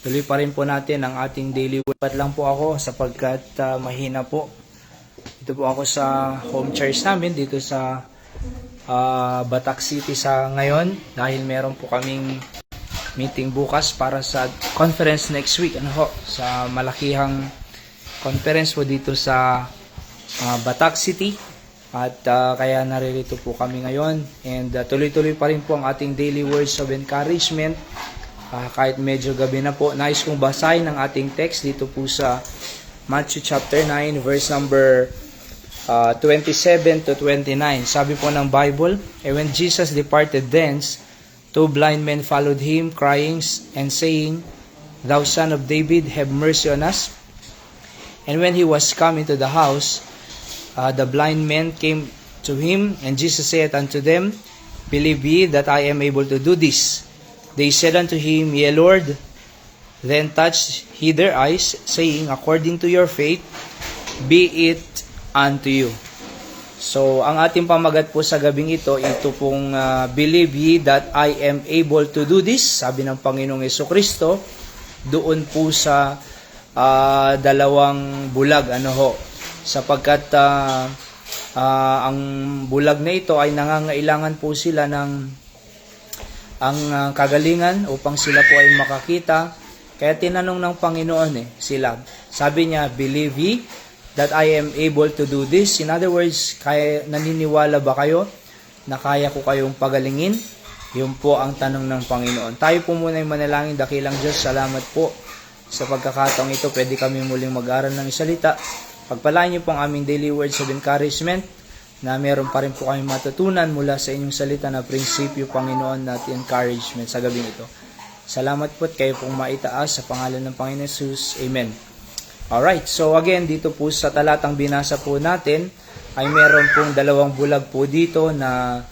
Tuloy pa rin po natin ang ating daily word. Lang po ako sapagkat mahina po. Dito po ako sa home church namin dito sa Batac City sa ngayon dahil meron po kaming meeting bukas para sa conference next week sa malakihang conference po dito sa Batac City at kaya naririto po kami ngayon and tuloy-tuloy pa rin po ang ating daily words of encouragement kahit medyo gabi na po. Nais kong basahin ang ating text dito po sa Matthew chapter 9 verse number 27 to 29. Sabi po ng Bible, "And when Jesus departed thence, two blind men followed him, crying and saying, Thou son of David, have mercy on us. And when he was come into the house, the blind men came to him, and Jesus said unto them, Believe ye that I am able to do this? They said unto him, Yea, Lord. Then touched he their eyes, saying, According to your faith, be it unto you." So, ang ating pamagat po sa gabing ito pong believe ye that I am able to do this, sabi ng Panginoong Jesucristo, doon po sa dalawang bulag, sapagkat ang bulag na ito ay nangangailangan po sila ng kagalingan upang sila po ay makakita. Kaya tinanong ng Panginoon sila, sabi niya, believe ye that I am able to do this. In other words, naniniwala ba kayo na kaya ko kayong pagalingin? Yun po ang tanong ng Panginoon. Tayo po muna yung manalangin. Dakilang Diyos, salamat po sa pagkakataong ito. Pwede kami muling mag-aral ng salita. Pagpalain niyo po ang aming daily words of encouragement na meron pa rin po kami matutunan mula sa inyong salita na prinsipyo, Panginoon, at encouragement sa gabing ito. Salamat po at kayo pong maitaas sa pangalan ng Panginoon Jesus. Amen. Alright, so again, dito po sa talatang binasa po natin, ay meron pong dalawang bulag po dito na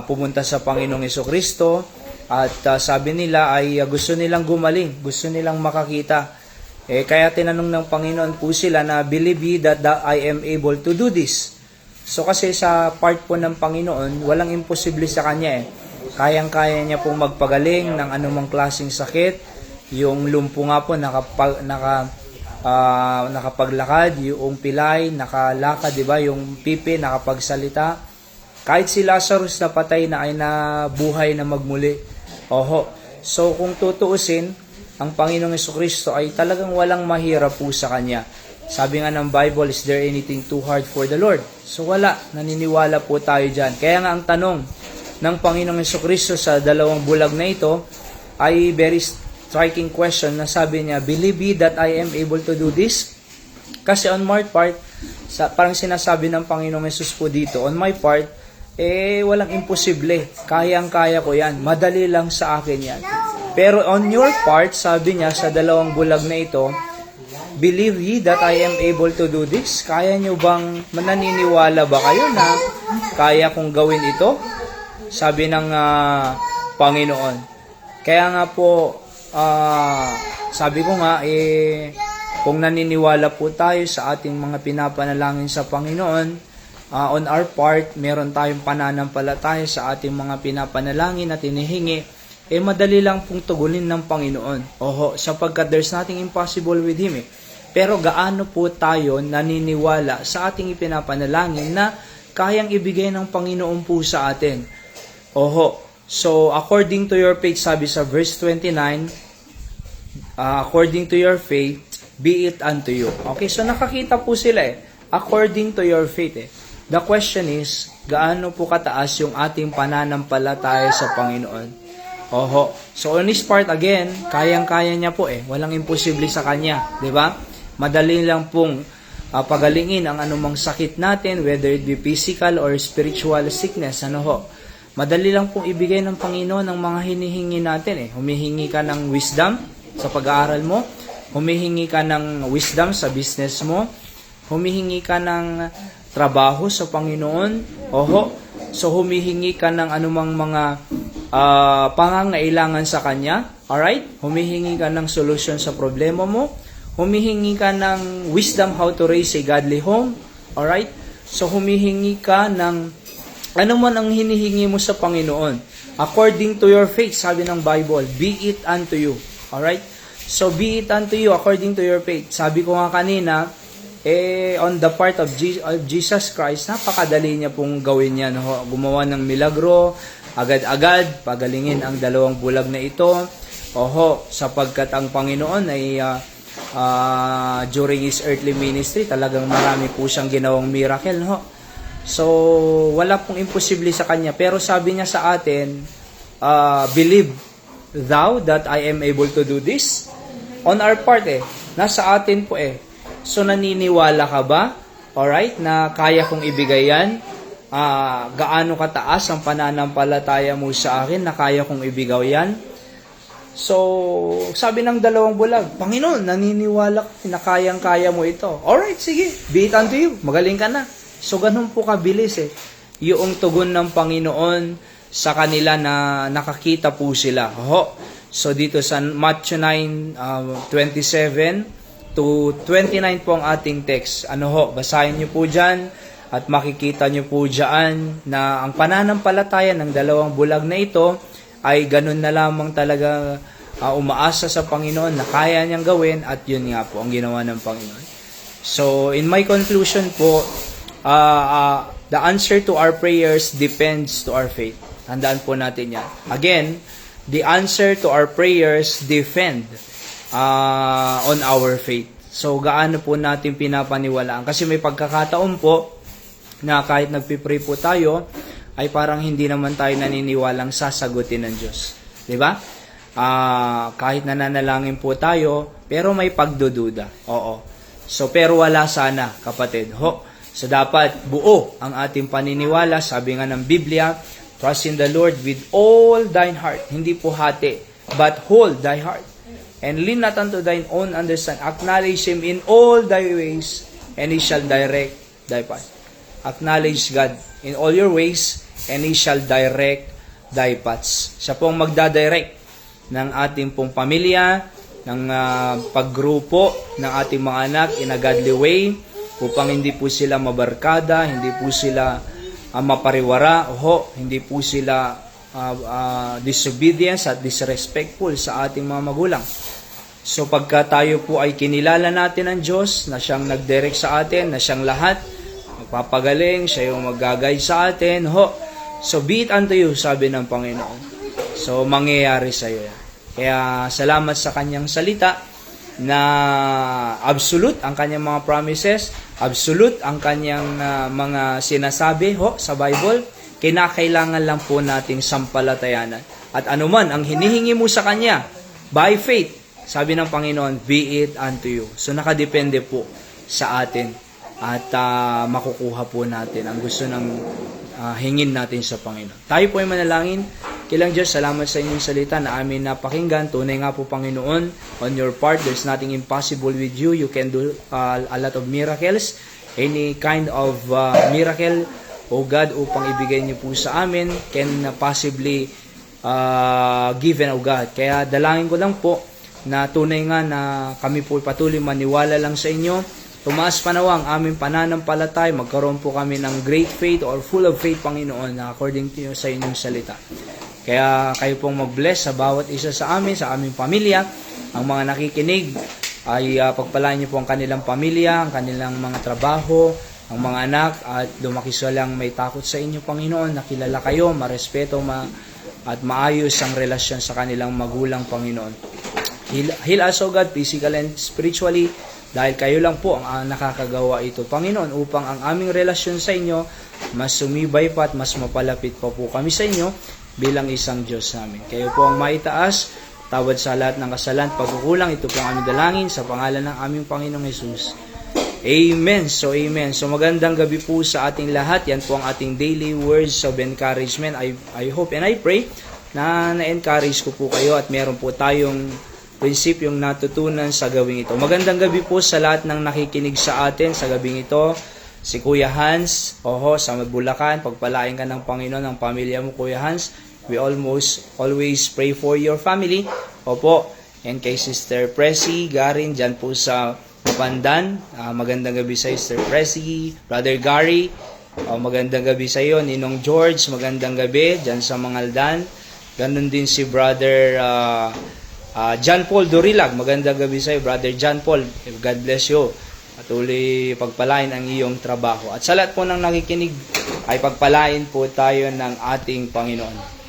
pumunta sa Panginoong Jesucristo at sabi nila ay gusto nilang gumaling, gusto nilang makakita. Kaya tinanong ng Panginoon po sila na believe ye that I am able to do this. So kasi sa part po ng Panginoon, walang imposible sa Kanya Kayang-kaya Niya pong magpagaling ng anumang klaseng sakit. Yung lumpo nga po nakapaglakad, yung pilay, nakalakad, diba? Yung pipi, nakapagsalita. Kahit si Lazarus na patay na ay nabuhay na magmuli. So kung tutuusin, ang Panginoong Jesucristo ay talagang walang mahirap po sa Kanya. Sabi nga ng Bible, is there anything too hard for the Lord? So wala, naniniwala po tayo dyan. Kaya nga ang tanong ng Panginoong Jesucristo sa dalawang bulag na ito ay very striking question na sabi niya, believe ye that I am able to do this? Kasi on my part, parang sinasabi ng Panginoong Jesus po dito, on my part, walang imposible. Kayang-kaya ko yan. Madali lang sa akin yan. Pero on your part, sabi niya sa dalawang bulag na ito, believe ye that I am able to do this? Kaya nyo bang mananiniwala ba kayo na kaya kong gawin ito? Sabi ng Panginoon. Kaya nga po, sabi ko nga, kung naniniwala po tayo sa ating mga pinapanalangin sa Panginoon, on our part, meron tayong pananampalataya sa ating mga pinapanalangin at hinihingi, madali lang pong tugunin ng Panginoon. Sapagkat there's nothing impossible with Him. Pero gaano po tayo naniniwala sa ating ipinapanalangin na kayang ibigay ng Panginoon po sa atin? So, according to your faith, sabi sa verse 29, according to your faith, be it unto you. Okay, so nakakita po sila according to your faith. The question is, gaano po kataas yung ating pananampalataya sa Panginoon? So on this part again, kayang-kaya niya po walang imposible sa Kanya, di ba? Madali lang pong pagalingin ang anumang sakit natin, whether it be physical or spiritual sickness, Madali lang pong ibigay ng Panginoon ang mga hinihingi natin Humihingi ka ng wisdom sa pag-aaral mo, humihingi ka ng wisdom sa business mo, humihingi ka ng trabaho sa Panginoon, so humihingi ka ng anumang mga pangangailangan sa Kanya, alright? Humihingi ka ng solusyon sa problema mo, humihingi ka ng wisdom how to raise a godly home, alright? So humihingi ka ng ano man ang hinihingi mo sa Panginoon, according to your faith, sabi ng Bible, be it unto you. Alright? So be it unto you according to your faith. Sabi ko nga kanina, on the part of Jesus Christ, napakadali niya pong gawin yan. Gumawa ng milagro, agad-agad, pagalingin ang 2 bulag na ito. Sapagkat ang Panginoon ay during His earthly ministry, talagang marami po siyang ginawang miracle. So, wala pong imposible sa Kanya. Pero sabi niya sa atin, believe thou that I am able to do this? On our part nasa atin po So, naniniwala ka ba? Alright, na kaya kong ibigay yan? Gaano kataas ang pananampalataya mo sa akin na kaya kong ibigay yan? So, sabi ng 2 bulag, Panginoon, naniniwala ko na kayang-kaya mo ito. Alright, sige, be it unto you. Magaling ka na. So, ganun po kabilis yung tugon ng Panginoon sa kanila na nakakita po sila. So, dito sa Matthew 9:27 to 29 po ang ating text. Basahin niyo po dyan at makikita niyo po dyan na ang pananampalataya ng 2 bulag na ito ay ganun na lamang talaga umaasa sa Panginoon na kaya niyang gawin at yun nga po ang ginawa ng Panginoon. So, in my conclusion po, the answer to our prayers depends to our faith. Tandaan po natin yan. Again, the answer to our prayers depend on our faith. So, gaano po natin pinapaniwalaan? Kasi may pagkakataon po na kahit nagpipray po tayo, ay parang hindi naman tayo naniniwalang sasagutin ng Diyos. Diba? Kahit nananalangin po tayo, pero may pagdududa. So, pero wala sana, kapatid. So, dapat buo ang ating paniniwala. Sabi nga ng Biblia, trust in the Lord with all thine heart. Hindi po hati, but whole thy heart. And lean not unto thine own understanding. Acknowledge Him in all thy ways, and He shall direct thy path. Acknowledge God in all your ways, and He shall direct thy paths. Siya pong magdadirect ng ating pong pamilya, ng paggrupo ng ating mga anak in a godly way, upang hindi po sila mabarkada, hindi po sila mapariwara, hindi po sila disobedience at disrespectful sa ating mga magulang. So pagka tayo po ay kinilala natin ang Diyos na siyang nagdirect sa atin, na siyang lahat, magpapagaling, siya yung maggagay sa atin, so be it unto you, sabi ng Panginoon. So mangyayari sa iyo yan. Kaya salamat sa kanyang salita na absolute ang kanyang mga promises, absolute ang kanyang mga sinasabi sa Bible. Kinakailangan lang po nating sampalatayanan. At anuman ang hinihingi mo sa kanya, by faith, sabi ng Panginoon, be it unto you. So nakadepende po sa atin at makukuha po natin ang gusto ng hingin natin sa Panginoon. Tayo po ay manalangin. Kilang Diyos, salamat sa inyong salita na amin napakinggan. Tunay nga po, Panginoon, on your part, there's nothing impossible with you. You can do a lot of miracles. Any kind of miracle, O God, upang ibigay niyo po sa amin, can possibly given, O God. Kaya dalangin ko lang po na tunay nga na kami po patuloy maniwala lang sa inyo. Tumaas pa nawa ang aming pananampalatay, magkaroon po kami ng great faith or full of faith, Panginoon, na according to sa inyong salita. Kaya kayo pong mag-bless sa bawat isa sa amin, sa aming pamilya. Ang mga nakikinig ay pagpalain niyo po ang kanilang pamilya, ang kanilang mga trabaho, ang mga anak, at lumaki silang may takot sa inyo, Panginoon, nakilala kayo, marespeto, at maayos ang relasyon sa kanilang magulang, Panginoon. Heal us, O God, physical and spiritually, dahil kayo lang po ang nakakagawa ito, Panginoon, upang ang aming relasyon sa inyo mas sumibay pa at mas mapalapit pa po kami sa inyo bilang isang Diyos namin. Kayo po ang maitaas, tawad sa lahat ng kasalan, pagkukulang, ito po ang aming dalangin sa pangalan ng aming Panginoong Jesus. Amen. So, amen. So, magandang gabi po sa ating lahat. Yan po ang ating daily words of encouragement. I hope and I pray na na-encourage ko po kayo at meron po tayong prinsipyong natutunan sa gawing ito. Magandang gabi po sa lahat ng nakikinig sa atin sa gabing ito. Si Kuya Hans, sa Bulacan, pagpalain ka ng Panginoon ang pamilya mo, Kuya Hans. We always pray for your family. Opo, and kay Sister Presi, Garin, dyan po sa Pandan. Magandang gabi sa Sister Presi, Brother Gary. Magandang gabi sa iyo, Ninong George. Magandang gabi dyan sa Mangaldan. Ganon din si Brother John Paul Dorilag, magandang gabi sa iyo, Brother John Paul. God bless you. Patuloy pagpalain ang iyong trabaho. At sa lahat po ng nakikinig, ay pagpalain po tayo ng ating Panginoon.